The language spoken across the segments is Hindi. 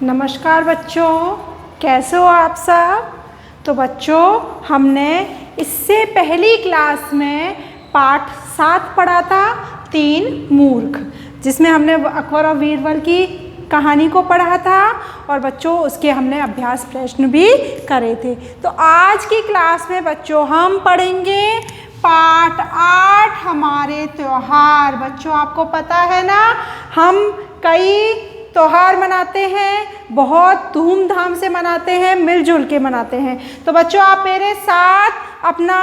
नमस्कार बच्चों, कैसे हो आप सब। तो बच्चों, हमने इससे पहली क्लास में पाठ 7 पढ़ा था, 3 मूर्ख, जिसमें हमने अकबर और बीरबल की कहानी को पढ़ा था और बच्चों उसके हमने अभ्यास प्रश्न भी करे थे। तो आज की क्लास में बच्चों हम पढ़ेंगे पाठ 8 हमारे त्योहार। बच्चों आपको पता है ना, हम कई त्योहार मनाते हैं, बहुत धूमधाम से मनाते हैं, मिलजुल के मनाते हैं। तो बच्चों आप मेरे साथ अपना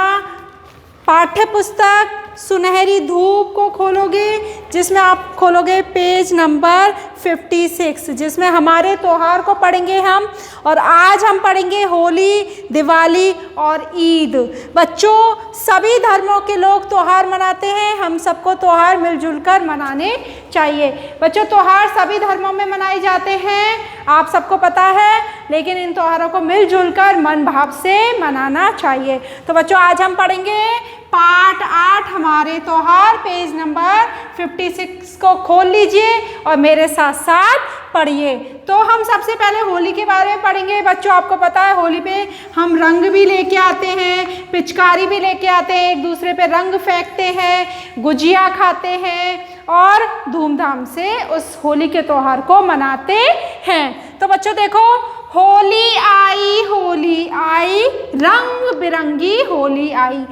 पाठ्य पुस्तक सुनहरी धूप को खोलोगे, जिसमें आप खोलोगे पेज नंबर 56, जिसमें हमारे त्योहार को पढ़ेंगे हम। और आज हम पढ़ेंगे होली, दिवाली और ईद। बच्चों सभी धर्मों के लोग त्योहार मनाते हैं, हम सबको त्योहार मिलजुल कर मनाने चाहिए। बच्चों त्योहार सभी धर्मों में मनाए जाते हैं, आप सबको पता है, लेकिन इन त्योहारों को मिलजुल कर मन भाव से मनाना चाहिए। तो बच्चों आज हम पढ़ेंगे पाठ 8 हमारे त्योहार, पेज नंबर 56 को खोल लीजिए और मेरे साथ साथ पढ़िए। तो हम सबसे पहले होली के बारे में पढ़ेंगे। बच्चों आपको पता है होली पे हम रंग भी लेके आते हैं, पिचकारी भी लेके आते हैं, एक दूसरे पे रंग फेंकते हैं, गुजिया खाते हैं और धूमधाम से उस होली के त्योहार को मनाते हैं। तो बच्चों देखो, होली आई, रंग बिरंगी होली आई।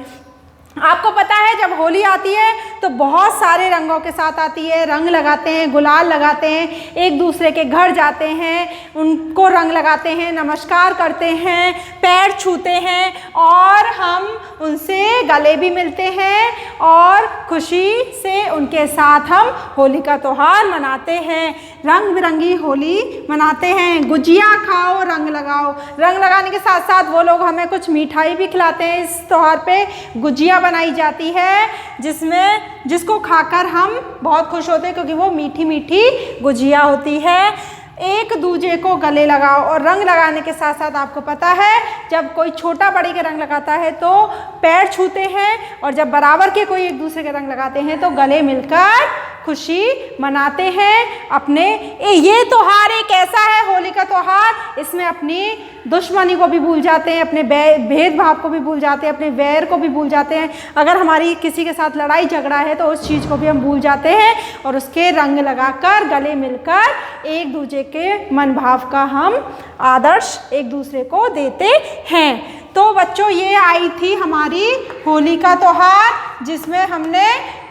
आपको पता है जब होली आती है तो बहुत सारे रंगों के साथ आती है। रंग लगाते हैं, गुलाल लगाते हैं, एक दूसरे के घर जाते हैं, उनको रंग लगाते हैं, नमस्कार करते हैं, पैर छूते हैं और हम उनसे गले भी मिलते हैं और खुशी से उनके साथ हम होली का त्योहार मनाते हैं। रंग बिरंगी होली मनाते हैं, गुजिया खाओ, रंग लगाओ। रंग लगाने के साथ साथ वो लोग हमें कुछ मिठाई भी खिलाते हैं। इस त्योहार पे गुजिया बनाई जाती है, जिसको खाकर हम बहुत खुश होते हैं, क्योंकि वो मीठी मीठी गुजिया होती है। एक दूजे को गले लगाओ। और रंग लगाने के साथ साथ आपको पता है जब कोई छोटा बड़े के रंग लगाता है तो पैर छूते हैं, और जब बराबर के कोई एक दूसरे के रंग लगाते हैं तो गले मिलकर खुशी मनाते हैं। अपने ये त्योहार एक ऐसा है, होली का त्योहार, इसमें अपनी दुश्मनी को भी भूल जाते हैं, अपने भेदभाव को भी भूल जाते हैं, अपने वैर को भी भूल जाते हैं। अगर हमारी किसी के साथ लड़ाई झगड़ा है तो उस चीज़ को भी हम भूल जाते हैं और उसके रंग लगाकर गले मिलकर एक दूसरे के मन भाव का हम आदर्श एक दूसरे को देते हैं। तो बच्चों ये आई थी हमारी होली का त्योहार, जिसमें हमने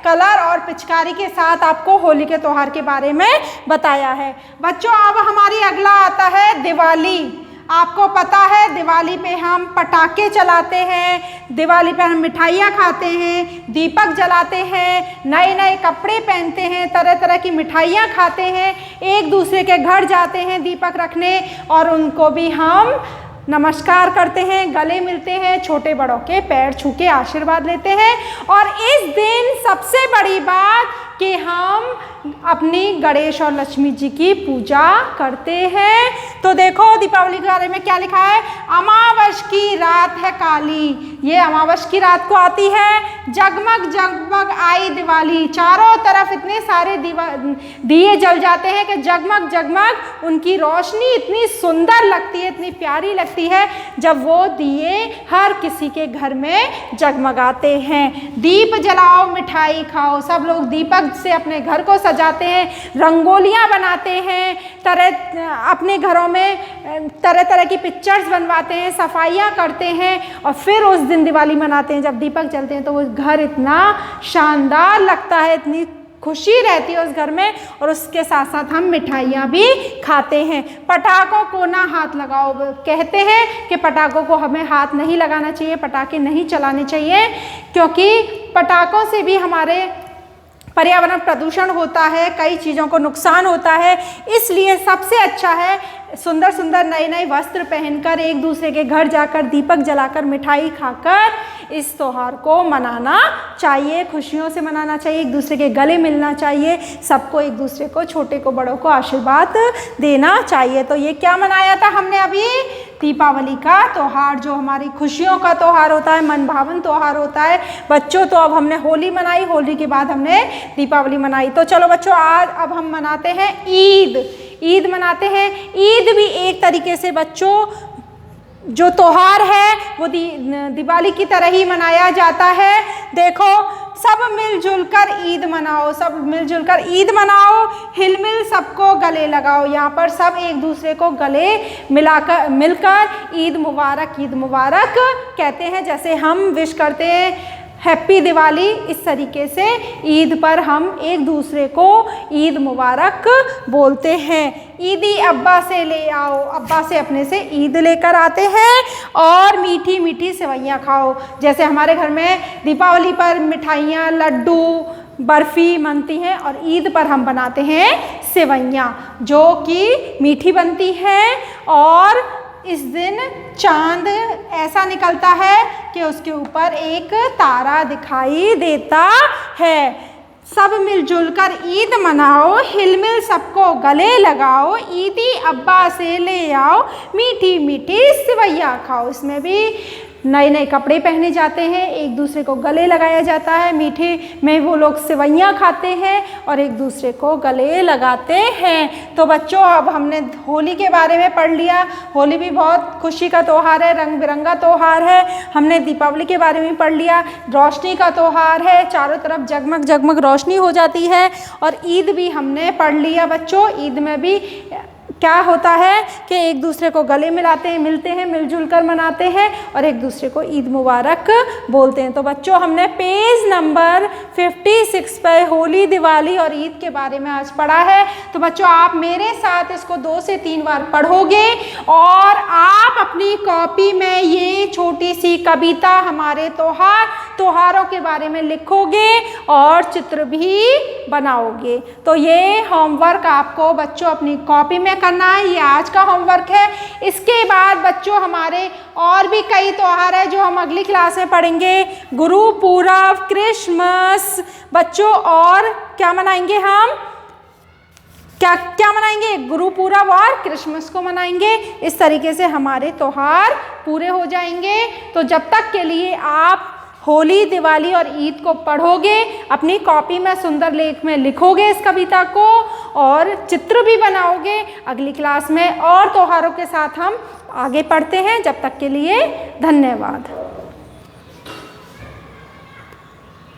कलर और पिचकारी के साथ आपको होली के त्योहार के बारे में बताया है। बच्चों अब हमारी अगला आता है दिवाली। आपको पता है दिवाली पे हम पटाखे चलाते हैं, दिवाली पे हम मिठाइयाँ खाते हैं, दीपक जलाते हैं, नए नए कपड़े पहनते हैं, तरह तरह की मिठाइयाँ खाते हैं, एक दूसरे के घर जाते हैं दीपक रखने और उनको भी हम नमस्कार करते हैं, गले मिलते हैं, छोटे बड़ों के पैर छू के आशीर्वाद लेते हैं। और इस दिन सबसे बड़ी बात कि हम अपनी गणेश और लक्ष्मी जी की पूजा करते हैं। तो देखो दीपावली के बारे में क्या लिखा है, अमावस की रात है काली। ये अमावस की रात को आती है, जगमग जगमग आई दिवाली। चारों तरफ इतने सारे दिए जल जाते हैं कि जगमग जगमग उनकी रोशनी इतनी सुंदर लगती है, इतनी प्यारी लगती है जब वो दिए हर किसी के घर में जगमगाते हैं। दीप जलाओ, मिठाई खाओ। सब लोग दीपक से अपने घर को सजाते हैं, रंगोलियाँ बनाते हैं, अपने घरों में तरह तरह की पिक्चर्स बनवाते हैं, सफाइयाँ करते हैं और फिर उस दिन दिवाली मनाते हैं। जब दीपक जलते हैं तो वो घर इतना शानदार लगता है, इतनी खुशी रहती है उस घर में, और उसके साथ साथ हम मिठाइयाँ भी खाते हैं। पटाखों को ना हाथ लगाओ। कहते हैं कि पटाखों को हमें हाथ नहीं लगाना चाहिए, पटाखे नहीं चलाने चाहिए, क्योंकि पटाखों से भी हमारे पर्यावरण प्रदूषण होता है, कई चीज़ों को नुकसान होता है। इसलिए सबसे अच्छा है सुंदर सुंदर नए नए वस्त्र पहनकर एक दूसरे के घर जाकर दीपक जलाकर मिठाई खाकर इस त्योहार को मनाना चाहिए, खुशियों से मनाना चाहिए, एक दूसरे के गले मिलना चाहिए, सबको एक दूसरे को, छोटे को बड़ों को आशीर्वाद देना चाहिए। तो ये क्या मनाया था हमने अभी, दीपावली का त्योहार, जो हमारी खुशियों का त्योहार होता है, मन भावन त्योहार होता है। बच्चों तो अब हमने होली मनाई, होली के बाद हमने दीपावली मनाई। तो चलो बच्चों आज अब हम मनाते हैं ईद। ईद मनाते हैं। ईद भी एक तरीके से बच्चों जो त्योहार है वो दिवाली की तरह ही मनाया जाता है। देखो सब मिलजुल कर ईद मनाओ, सब मिलजुल कर ईद मनाओ, हिलमिल सबको गले लगाओ। यहाँ पर सब एक दूसरे को गले मिलकर ईद मुबारक कहते हैं। जैसे हम विश करते हैं हैप्पी दिवाली, इस तरीके से ईद पर हम एक दूसरे को ईद मुबारक बोलते हैं। ईदी अब्बा से ले आओ, अब्बा से अपने से ईद लेकर आते हैं और मीठी मीठी सेवइयाँ खाओ। जैसे हमारे घर में दीपावली पर मिठाइयाँ, लड्डू, बर्फ़ी बनती हैं और ईद पर हम बनाते हैं सेवइयाँ जो कि मीठी बनती हैं। और इस दिन चांद ऐसा निकलता है कि उसके ऊपर एक तारा दिखाई देता है। सब मिलजुल कर ईद मनाओ, हिलमिल सबको गले लगाओ, ईदी अब्बा से ले आओ, मीठी मीठी सेवइयाँ खाओ। इसमें भी नए नए कपड़े पहने जाते हैं, एक दूसरे को गले लगाया जाता है, मीठे में वो लोग सेवइयाँ खाते हैं और एक दूसरे को गले लगाते हैं। तो बच्चों अब हमने होली के बारे में पढ़ लिया। होली भी बहुत खुशी का त्यौहार है, रंग बिरंगा त्यौहार है। हमने दीपावली के बारे में पढ़ लिया, रोशनी का त्यौहार है, चारों तरफ जगमग जगमग रोशनी हो जाती है। और ईद भी हमने पढ़ लिया बच्चों। ईद में भी क्या होता है कि एक दूसरे को गले मिलते हैं, मिलजुल कर मनाते हैं और एक दूसरे को ईद मुबारक बोलते हैं। तो बच्चों हमने पेज नंबर 56 पर होली, दिवाली और ईद के बारे में आज पढ़ा है। तो बच्चों आप मेरे साथ इसको 2 से 3 बार पढ़ोगे और आप अपनी कॉपी में ये छोटी सी कविता हमारे त्योहारों के बारे में लिखोगे और चित्र भी बनाओगे। तो ये होमवर्क आपको बच्चों अपनी कॉपी में करना है, ये आज का होमवर्क है। इसके बाद बच्चों हमारे और भी कई त्योहार है जो हम अगली क्लास में पढ़ेंगे। गुरु पूरब, क्रिसमस बच्चों, और क्या मनाएंगे हम, क्या मनाएंगे, गुरु पूरब और क्रिसमस को मनाएंगे। इस तरीके से हमारे त्योहार पूरे हो जाएंगे। तो जब तक के लिए आप होली, दिवाली और ईद को पढ़ोगे, अपनी कॉपी में सुंदर लेख में लिखोगे इस कविता को और चित्र भी बनाओगे। अगली क्लास में और त्योहारों के साथ हम आगे पढ़ते हैं। जब तक के लिए धन्यवाद।